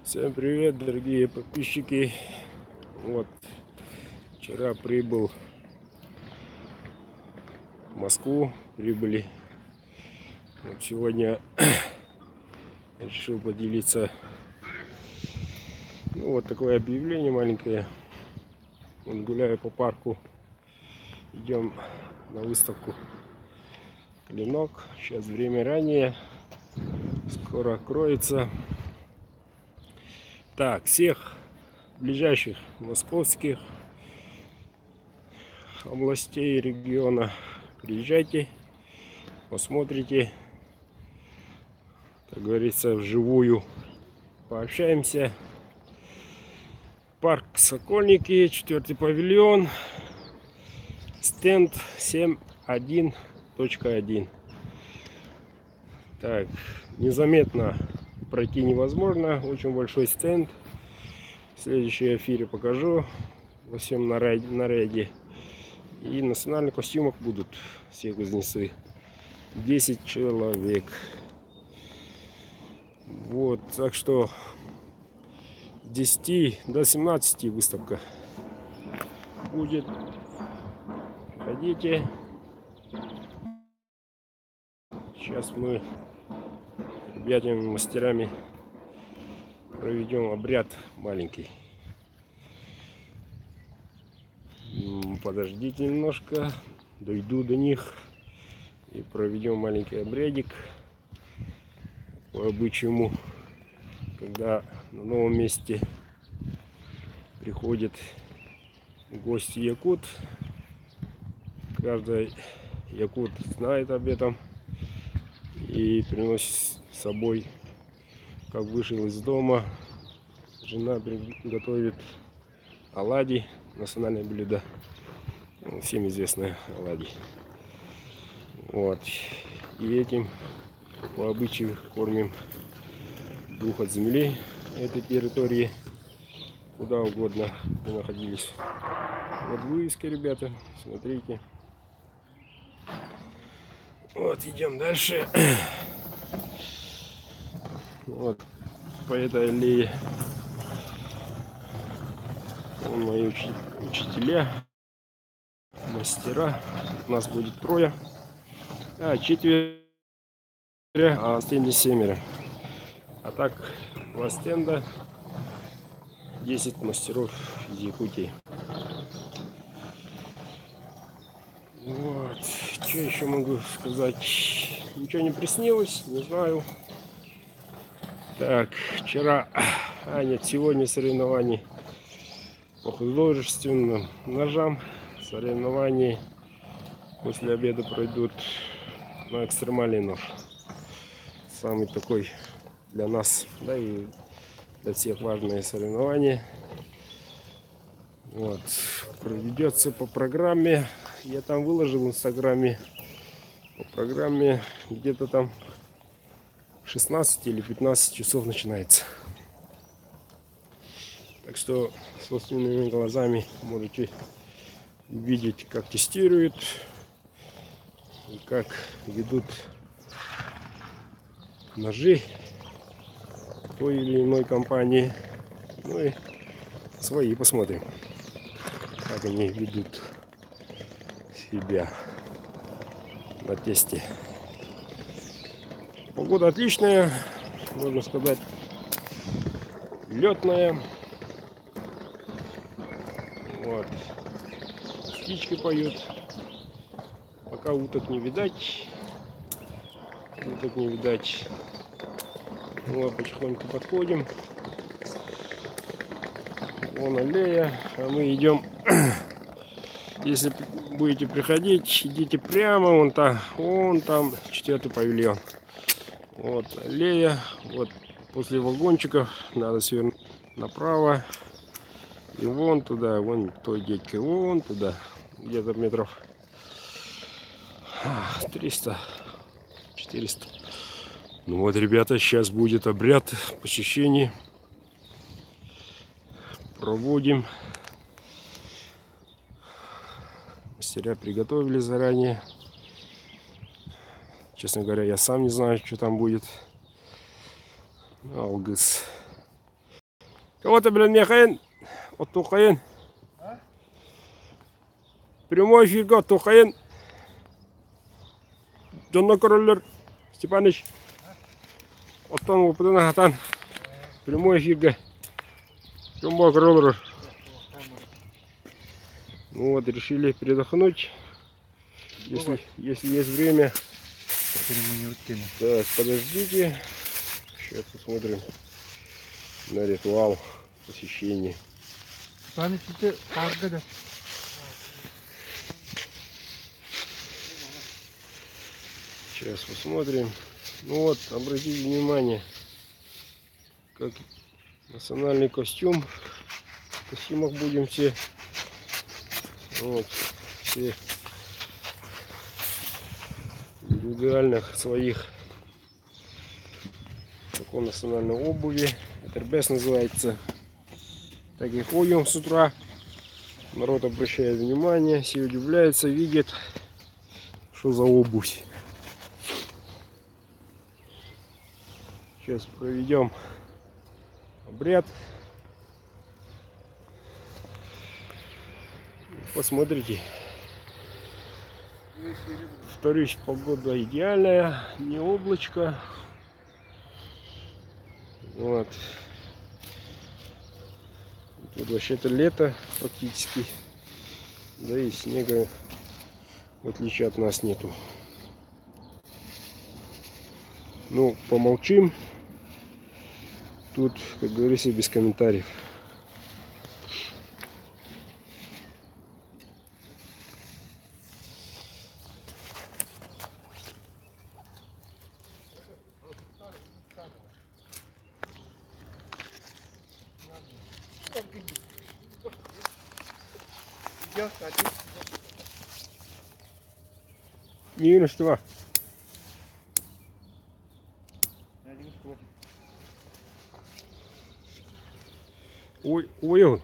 Всем привет, дорогие подписчики. Вот вчера прибыл в Москву, прибыли. Вот сегодня решил поделиться. Вот такое объявление маленькое. Вот гуляю по парку. Идем на выставку Клинок. Сейчас время ранее. Скоро откроется. Так, всех ближайших московских областей региона приезжайте, посмотрите, как говорится, вживую пообщаемся. Парк Сокольники, 4-й павильон, стенд 7.1.1. Так, незаметно пройти невозможно, очень большой стенд. В следующем эфире покажу во всем наряде. И национальных костюмах будут все кузнецы. 10 человек. Вот, так что с 10 до 17 выставка будет. Ходите. Сейчас мы ребятами, мастерами проведем обряд маленький. Подождите немножко, дойду до них и проведем маленький обрядик по обычаю, когда на новом месте приходит гости якут. Каждый якут знает об этом и приносит с собой, как вышел из дома, жена готовит оладьи, национальное блюдо, всем известное оладьи. Вот. И этим по обычаю кормим дух от земли этой территории, куда угодно мы находились. Вот вывески, ребята, смотрите. Вот, идем дальше. Вот по этой аллее мои учителя, мастера. У нас будет 3, 4, а на стенде 7. А так 2 стенда, 10 мастеров из Якутии. Вот, что еще могу сказать? Ничего не приснилось, не знаю. Так, вчера, нет, сегодня соревнования по художественным ножам. Соревнования после обеда пройдут на экстремальный нож. Самый такой для нас, да и для всех важное соревнование. Вот, проведется по программе. Я там выложил в инстаграме. По программе где-то там 16 или 15 часов начинается. Так что собственными глазами можете видеть, как тестируют и как ведут ножи той или иной компании. Ну и свои посмотрим, как они ведут себя на тесте. Погода отличная, можно сказать, летная. Вот. Птички поют. Пока уток не видать. Уток не видать. Вот, потихоньку подходим. Вон аллея. А мы идем. Если будете приходить, идите прямо. Вон там 4-й павильон. Вот аллея. Вот после вагончиков надо свернуть направо. И вон туда, вон той дядькой, вон туда. Где-то метров 300, 400. Ну вот, ребята, сейчас будет обряд посещения. Проводим. Мастера приготовили заранее. Честно говоря, я сам не знаю, что там будет. Алгыс Кого-то, блин, мехаин. Вот тухаин. Прямой эфир, тухаин. Джонно Короллер. Степаныч. Вот там, вот там. Прямой эфир. Джонно Короллер. Ну вот, решили передохнуть. Если есть время. Так, подождите. Сейчас посмотрим на ритуал посещения. Сейчас посмотрим. Ну вот, обратите внимание, как национальный костюм. В костюмах будем все. Вот, все индивидуальных своих. Такой национальной обуви. Этербес называется. Так и ходим с утра. Народ обращает внимание, все удивляются, видят, что за обувь. Сейчас проведем обряд. Посмотрите. Повторюсь, погода идеальная, не облачко. Вот. Тут вообще-то лето практически. Да и снега, в отличие от нас, нету. Ну, помолчим. Тут, как говорится, без комментариев. Не что. Ой, ой.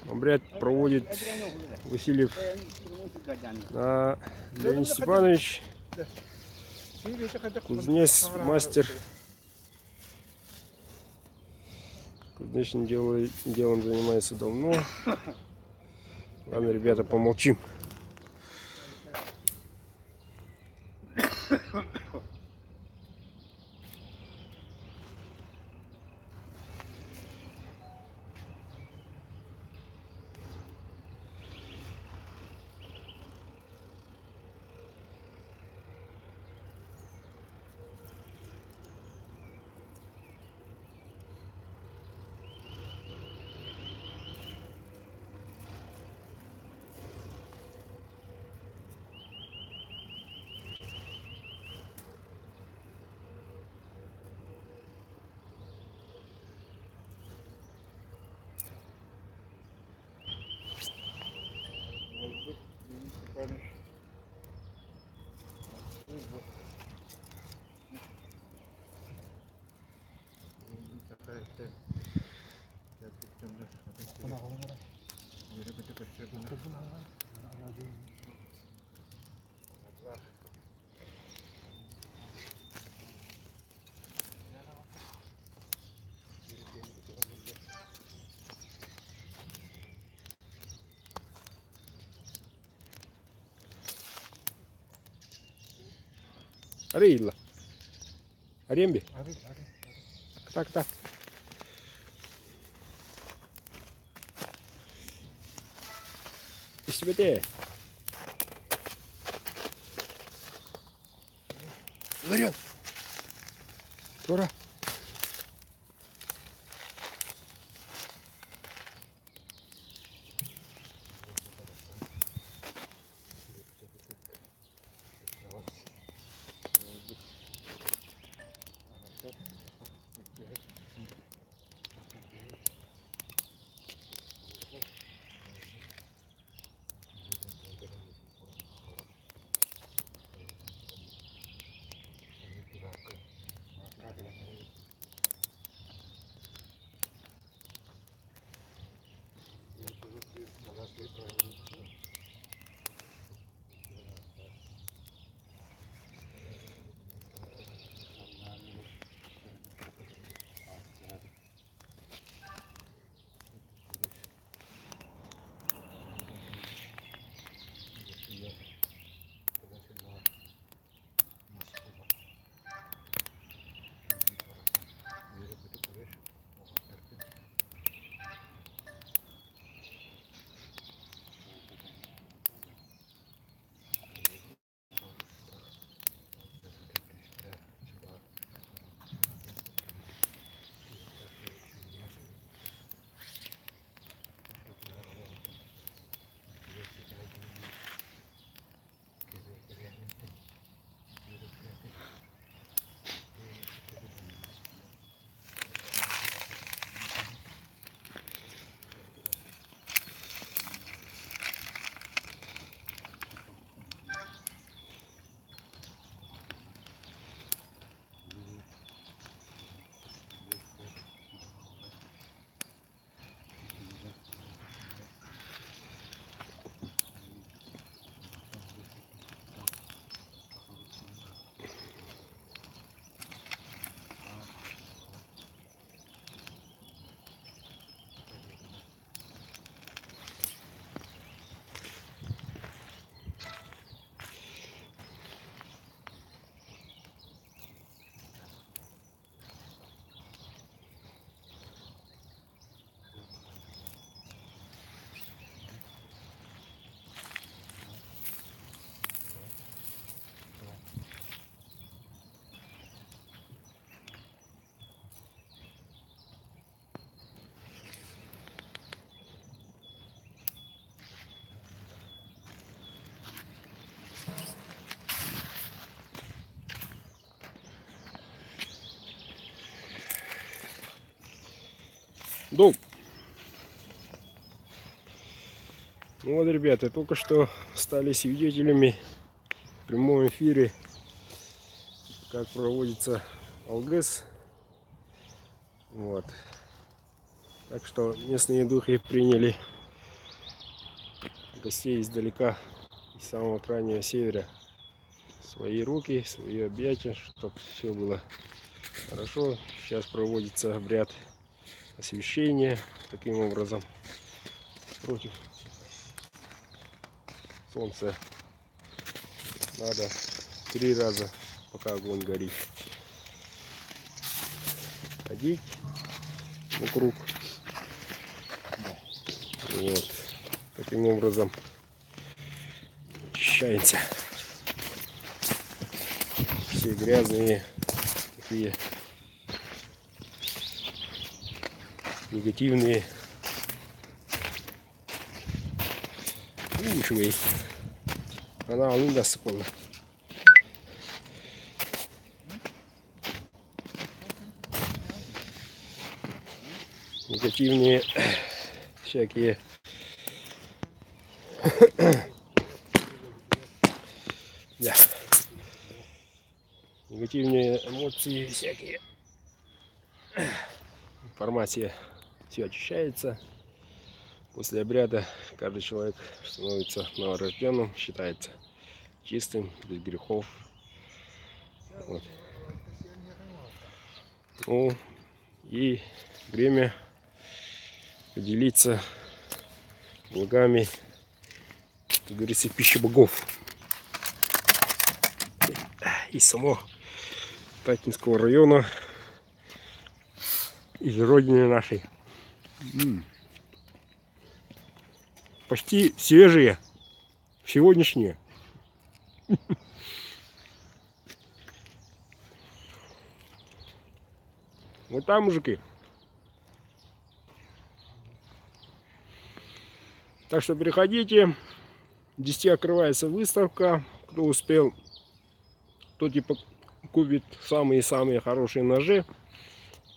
Обряд проводит Васильев Леонид Степанович, кузнец, мастер. Кузнечным делом занимается давно. Ладно, ребята, помолчим. Арила. Аремби. Так. Истебете. Горел. Тора. Дуб. Ну вот, ребята, только что стали свидетелями в прямом эфире, как проводится Алгыс. Вот. Так что местные духи приняли гостей издалека, из самого крайнего севера, в свои руки, в свои объятия, чтобы все было хорошо. Сейчас проводится обряд освещения таким образом против солнца. Надо 3 раза, пока огонь горит, ходить вокруг. Вот. Таким образом очищаемся. Все грязные такие негативные уши. Она у нас сполна. Негативные всякие да. Негативные эмоции всякие. Информация все очищается. После обряда каждый человек становится новорожденным, считается чистым, без грехов. Вот. Ну и время поделиться благами, как говорится, пищи богов из самого Татинского района, из родины нашей. Почти свежие, сегодняшние. Вот там, мужики. Так что приходите. 10 открывается выставка. Кто успел, тот типа купит самые-самые хорошие ножи.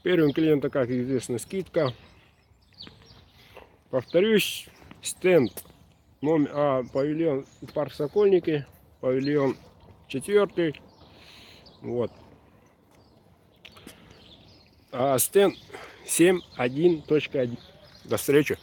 Первым клиентам, как известно, скидка. Повторюсь, стенд павильон парк Сокольники, павильон 4. Вот. А стенд 7.1.1. До встречи.